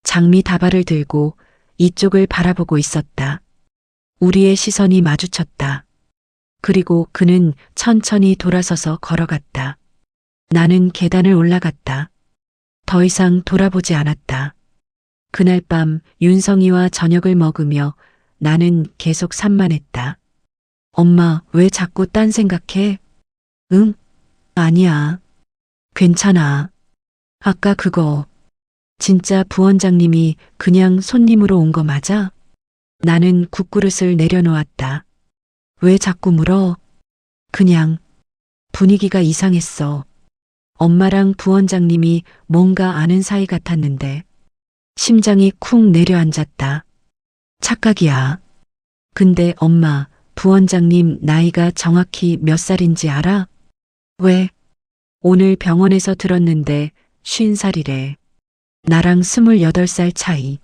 장미 다발을 들고 이쪽을 바라보고 있었다. 우리의 시선이 마주쳤다. 그리고 그는 천천히 돌아서서 걸어갔다. 나는 계단을 올라갔다. 더 이상 돌아보지 않았다. 그날 밤 윤성이와 저녁을 먹으며 나는 계속 산만했다. 엄마, 왜 자꾸 딴 생각해? 응? 아니야. 괜찮아. 아까 그거. 진짜 부원장님이 그냥 손님으로 온 거 맞아? 나는 국그릇을 내려놓았다. 왜 자꾸 물어? 그냥 분위기가 이상했어. 엄마랑 부원장님이 뭔가 아는 사이 같았는데 심장이 쿵 내려앉았다. 착각이야. 근데 엄마, 부원장님 나이가 정확히 몇 살인지 알아? 왜? 오늘 병원에서 들었는데 50살이래. 나랑 28살 차이.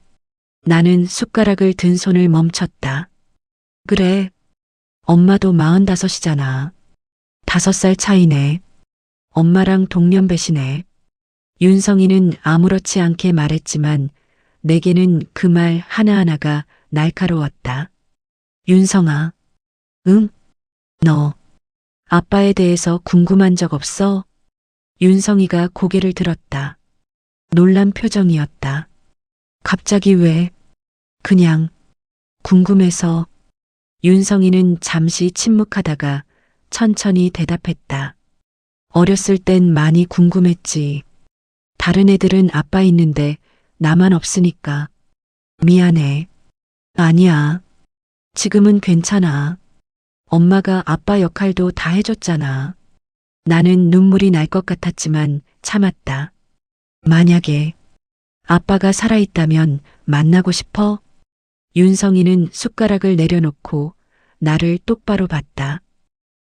나는 숟가락을 든 손을 멈췄다. 그래. 엄마도 45이잖아. 5살 차이네. 엄마랑 동년배시네. 윤성이는 아무렇지 않게 말했지만 내게는 그 말 하나하나가 날카로웠다. 윤성아. 응? 너 아빠에 대해서 궁금한 적 없어? 윤성이가 고개를 들었다. 놀란 표정이었다. 갑자기 왜? 그냥 궁금해서. 윤성이는 잠시 침묵하다가 천천히 대답했다. 어렸을 땐 많이 궁금했지. 다른 애들은 아빠 있는데 나만 없으니까. 미안해. 아니야. 지금은 괜찮아. 엄마가 아빠 역할도 다 해줬잖아. 나는 눈물이 날 것 같았지만 참았다. 만약에 아빠가 살아있다면 만나고 싶어? 윤성이는 숟가락을 내려놓고 나를 똑바로 봤다.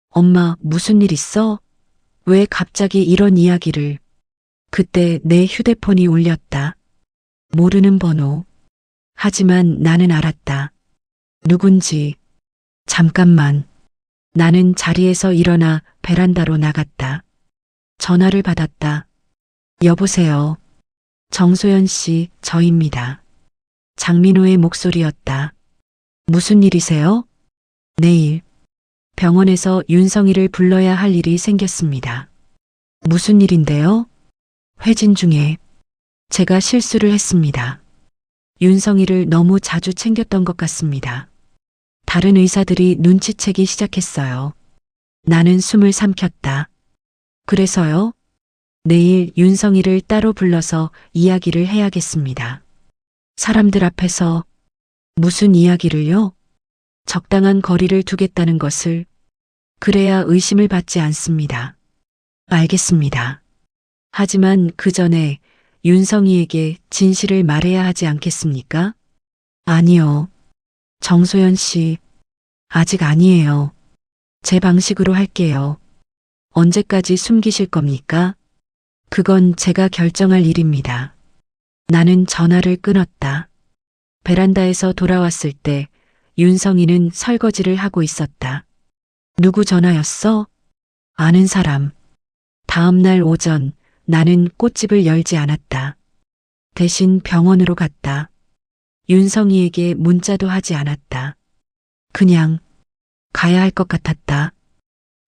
엄마, 무슨 일 있어? 왜 갑자기 이런 이야기를? 그때 내 휴대폰이 울렸다. 모르는 번호. 하지만 나는 알았다. 누군지. 잠깐만. 나는 자리에서 일어나 베란다로 나갔다. 전화를 받았다. 여보세요. 정소연 씨, 저입니다. 장민호의 목소리였다. 무슨 일이세요? 내일 병원에서 윤성이를 불러야 할 일이 생겼습니다. 무슨 일인데요? 회진 중에 제가 실수를 했습니다. 윤성이를 너무 자주 챙겼던 것 같습니다. 다른 의사들이 눈치채기 시작했어요. 나는 숨을 삼켰다. 그래서요? 내일 윤성이를 따로 불러서 이야기를 해야겠습니다. 사람들 앞에서. 무슨 이야기를요? 적당한 거리를 두겠다는 것을. 그래야 의심을 받지 않습니다. 알겠습니다. 하지만 그 전에 윤성이에게 진실을 말해야 하지 않겠습니까? 아니요. 정소연 씨, 아직 아니에요. 제 방식으로 할게요. 언제까지 숨기실 겁니까? 그건 제가 결정할 일입니다. 나는 전화를 끊었다. 베란다에서 돌아왔을 때 윤성이는 설거지를 하고 있었다. 누구 전화였어? 아는 사람. 다음 날 오전 나는 꽃집을 열지 않았다. 대신 병원으로 갔다. 윤성이에게 문자도 하지 않았다. 그냥 가야 할 것 같았다.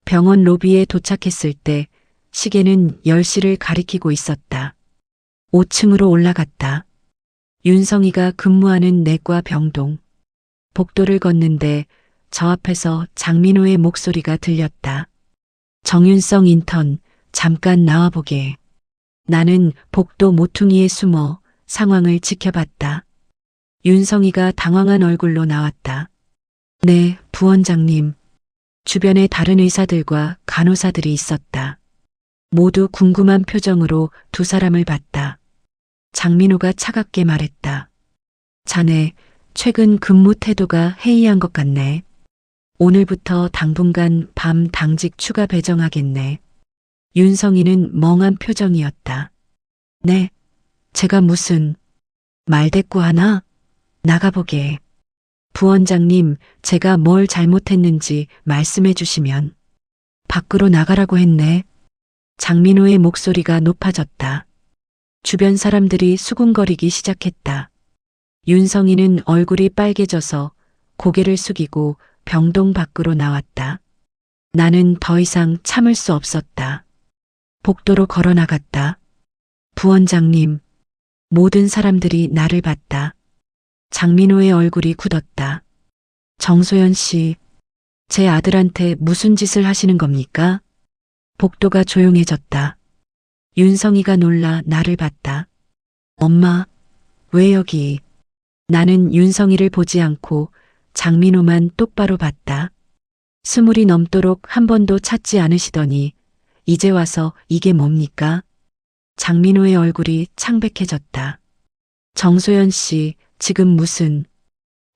병원 로비에 도착했을 때 시계는 10시를 가리키고 있었다. 5층으로 올라갔다. 윤성이가 근무하는 내과 병동. 복도를 걷는데 저 앞에서 장민호의 목소리가 들렸다. 정윤성 인턴, 잠깐 나와보게. 나는 복도 모퉁이에 숨어 상황을 지켜봤다. 윤성이가 당황한 얼굴로 나왔다. 네, 부원장님. 주변에 다른 의사들과 간호사들이 있었다. 모두 궁금한 표정으로 두 사람을 봤다. 장민호가 차갑게 말했다. 자네, 최근 근무 태도가 해이한 것 같네. 오늘부터 당분간 밤 당직 추가 배정하겠네. 윤성이는 멍한 표정이었다. 네, 제가 무슨 말대꾸하나? 나가보게. 부원장님, 제가 뭘 잘못했는지 말씀해 주시면. 밖으로 나가라고 했네. 장민호의 목소리가 높아졌다. 주변 사람들이 수군거리기 시작했다. 윤성이는 얼굴이 빨개져서 고개를 숙이고 병동 밖으로 나왔다. 나는 더 이상 참을 수 없었다. 복도로 걸어 나갔다. 부원장님, 모든 사람들이 나를 봤다. 장민호의 얼굴이 굳었다. 정소연 씨, 제 아들한테 무슨 짓을 하시는 겁니까? 복도가 조용해졌다. 윤성이가 놀라 나를 봤다. 엄마, 왜 여기? 나는 윤성이를 보지 않고 장민호만 똑바로 봤다. 20이 넘도록 한 번도 찾지 않으시더니 이제 와서 이게 뭡니까? 장민호의 얼굴이 창백해졌다. 정소연 씨, 지금 무슨?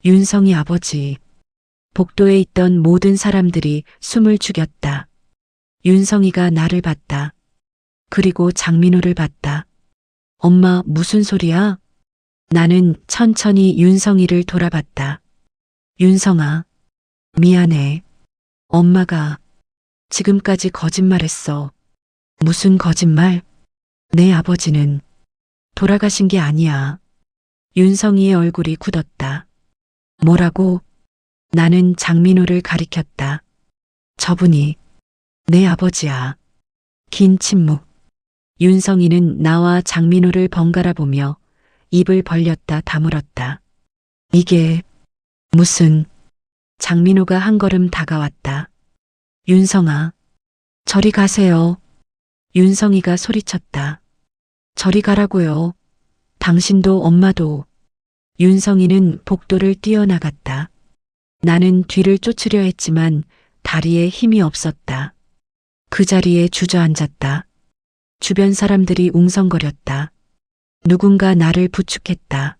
윤성이 아버지. 복도에 있던 모든 사람들이 숨을 죽였다. 윤성이가 나를 봤다. 그리고 장민호를 봤다. 엄마, 무슨 소리야? 나는 천천히 윤성이를 돌아봤다. 윤성아, 미안해. 엄마가 지금까지 거짓말했어. 무슨 거짓말? 내 아버지는 돌아가신 게 아니야. 윤성이의 얼굴이 굳었다. 뭐라고? 나는 장민호를 가리켰다. 저분이 내 아버지야. 긴 침묵. 윤성이는 나와 장민호를 번갈아 보며 입을 벌렸다 다물었다. 이게 무슨... 장민호가 한 걸음 다가왔다. 윤성아, 저리 가세요. 윤성이가 소리쳤다. 저리 가라고요. 당신도 엄마도. 윤성이는 복도를 뛰어나갔다. 나는 뒤를 쫓으려 했지만 다리에 힘이 없었다. 그 자리에 주저앉았다. 주변 사람들이 웅성거렸다. 누군가 나를 부축했다.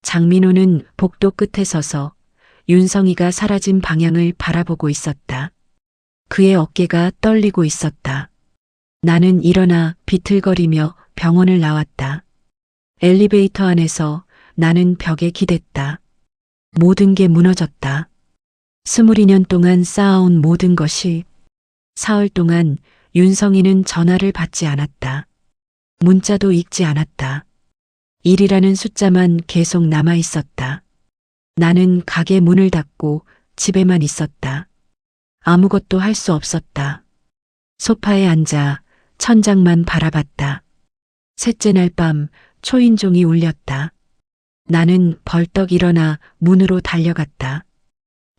장민호는 복도 끝에 서서 윤성이가 사라진 방향을 바라보고 있었다. 그의 어깨가 떨리고 있었다. 나는 일어나 비틀거리며 병원을 나왔다. 엘리베이터 안에서 나는 벽에 기댔다. 모든 게 무너졌다. 22년 동안 쌓아온 모든 것이. 사흘 동안 윤성이는 전화를 받지 않았다. 문자도 읽지 않았다. 1이라는 숫자만 계속 남아 있었다. 나는 가게 문을 닫고 집에만 있었다. 아무것도 할 수 없었다. 소파에 앉아 천장만 바라봤다. 셋째 날 밤 초인종이 울렸다. 나는 벌떡 일어나 문으로 달려갔다.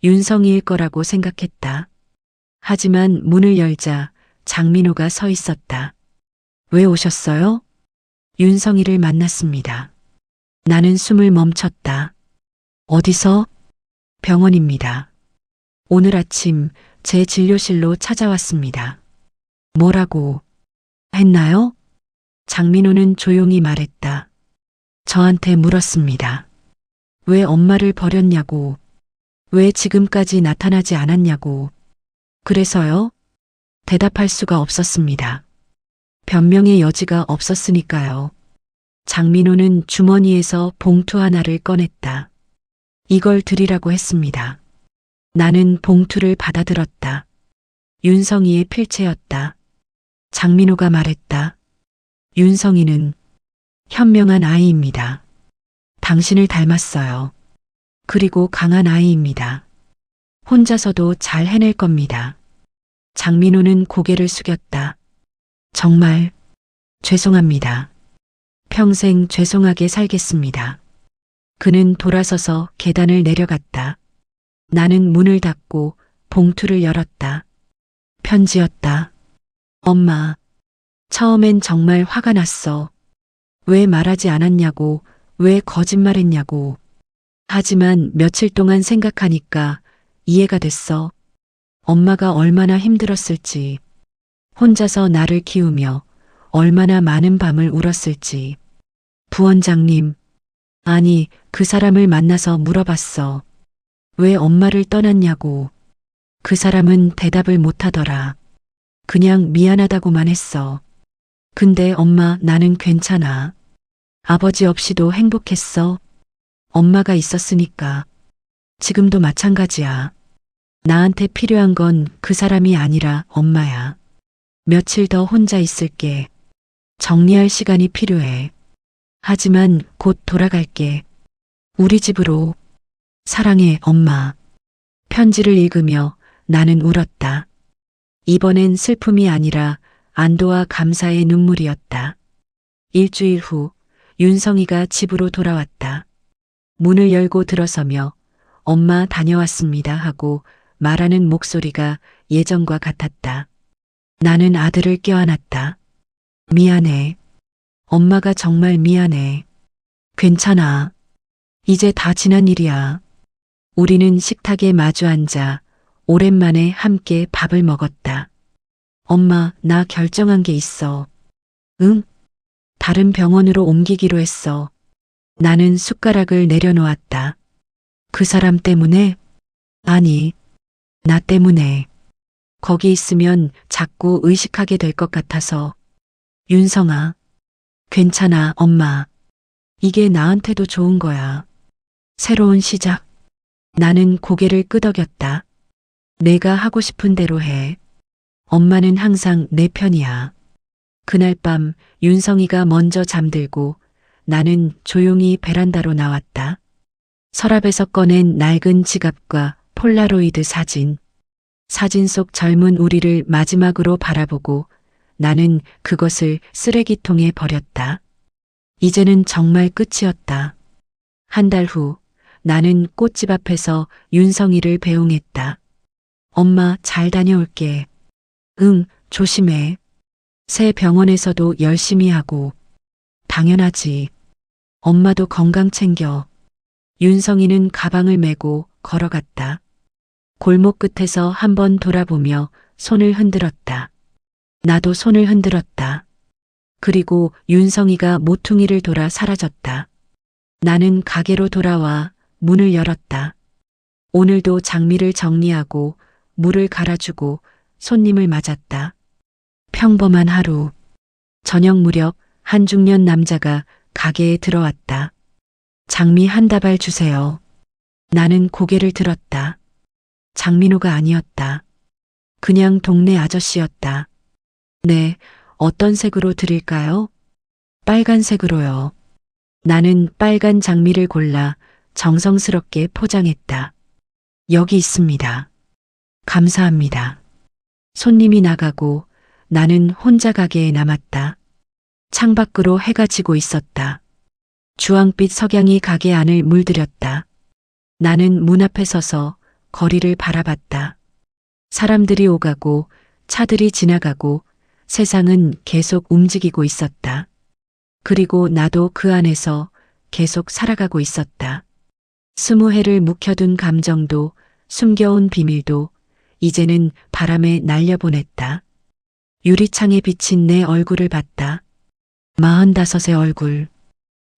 윤성이일 거라고 생각했다. 하지만 문을 열자 장민호가 서 있었다. 왜 오셨어요? 윤성이를 만났습니다. 나는 숨을 멈췄다. 어디서? 병원입니다. 오늘 아침 제 진료실로 찾아왔습니다. 뭐라고 했나요? 장민호는 조용히 말했다. 저한테 물었습니다. 왜 엄마를 버렸냐고, 왜 지금까지 나타나지 않았냐고. 그래서요? 대답할 수가 없었습니다. 변명의 여지가 없었으니까요. 장민호는 주머니에서 봉투 하나를 꺼냈다. 이걸 드리라고 했습니다. 나는 봉투를 받아들었다. 윤성이의 필체였다. 장민호가 말했다. 윤성이는 현명한 아이입니다. 당신을 닮았어요. 그리고 강한 아이입니다. 혼자서도 잘 해낼 겁니다. 장민호는 고개를 숙였다. 정말 죄송합니다. 평생 죄송하게 살겠습니다. 그는 돌아서서 계단을 내려갔다. 나는 문을 닫고 봉투를 열었다. 편지였다. 엄마, 처음엔 정말 화가 났어. 왜 말하지 않았냐고, 왜 거짓말했냐고. 하지만 며칠 동안 생각하니까 이해가 됐어. 엄마가 얼마나 힘들었을지, 혼자서 나를 키우며 얼마나 많은 밤을 울었을지. 부원장님, 아니, 그 사람을 만나서 물어봤어. 왜 엄마를 떠났냐고. 그 사람은 대답을 못하더라. 그냥 미안하다고만 했어. 근데 엄마, 나는 괜찮아. 아버지 없이도 행복했어. 엄마가 있었으니까. 지금도 마찬가지야. 나한테 필요한 건 그 사람이 아니라 엄마야. 며칠 더 혼자 있을게. 정리할 시간이 필요해. 하지만 곧 돌아갈게. 우리 집으로. 사랑해, 엄마. 편지를 읽으며 나는 울었다. 이번엔 슬픔이 아니라 안도와 감사의 눈물이었다. 일주일 후 윤성이가 집으로 돌아왔다. 문을 열고 들어서며 엄마 다녀왔습니다 하고 말하는 목소리가 예전과 같았다. 나는 아들을 껴안았다. 미안해. 엄마가 정말 미안해. 괜찮아. 이제 다 지난 일이야. 우리는 식탁에 마주 앉아 오랜만에 함께 밥을 먹었다. 엄마, 나 결정한 게 있어. 응? 다른 병원으로 옮기기로 했어. 나는 숟가락을 내려놓았다. 그 사람 때문에? 아니, 나 때문에. 거기 있으면 자꾸 의식하게 될 것 같아서. 윤성아, 괜찮아, 엄마. 이게 나한테도 좋은 거야. 새로운 시작. 나는 고개를 끄덕였다. 내가 하고 싶은 대로 해. 엄마는 항상 내 편이야. 그날 밤 윤성이가 먼저 잠들고 나는 조용히 베란다로 나왔다. 서랍에서 꺼낸 낡은 지갑과 폴라로이드 사진. 사진 속 젊은 우리를 마지막으로 바라보고 나는 그것을 쓰레기통에 버렸다. 이제는 정말 끝이었다. 한 달 후 나는 꽃집 앞에서 윤성이를 배웅했다. 엄마 잘 다녀올게. 응, 조심해. 새 병원에서도 열심히 하고. 당연하지. 엄마도 건강 챙겨. 윤성이는 가방을 메고 걸어갔다. 골목 끝에서 한번 돌아보며 손을 흔들었다. 나도 손을 흔들었다. 그리고 윤성이가 모퉁이를 돌아 사라졌다. 나는 가게로 돌아와 문을 열었다. 오늘도 장미를 정리하고 물을 갈아주고 손님을 맞았다. 평범한 하루. 저녁 무렵 한 중년 남자가 가게에 들어왔다. 장미 한 다발 주세요. 나는 고개를 들었다. 장민호가 아니었다. 그냥 동네 아저씨였다. 네, 어떤 색으로 드릴까요? 빨간색으로요. 나는 빨간 장미를 골라 정성스럽게 포장했다. 여기 있습니다. 감사합니다. 손님이 나가고 나는 혼자 가게에 남았다. 창밖으로 해가 지고 있었다. 주황빛 석양이 가게 안을 물들였다. 나는 문 앞에 서서 거리를 바라봤다. 사람들이 오가고 차들이 지나가고 세상은 계속 움직이고 있었다. 그리고 나도 그 안에서 계속 살아가고 있었다. 20해를 묵혀둔 감정도 숨겨온 비밀도 이제는 바람에 날려보냈다. 유리창에 비친 내 얼굴을 봤다. 45의 얼굴.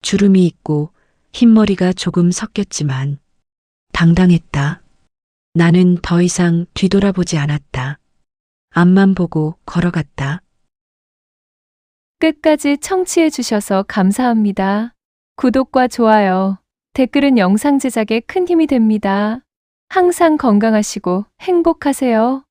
주름이 있고 흰머리가 조금 섞였지만 당당했다. 나는 더 이상 뒤돌아보지 않았다. 앞만 보고 걸어갔다. 끝까지 청취해 주셔서 감사합니다. 구독과 좋아요, 댓글은 영상 제작에 큰 힘이 됩니다. 항상 건강하시고 행복하세요.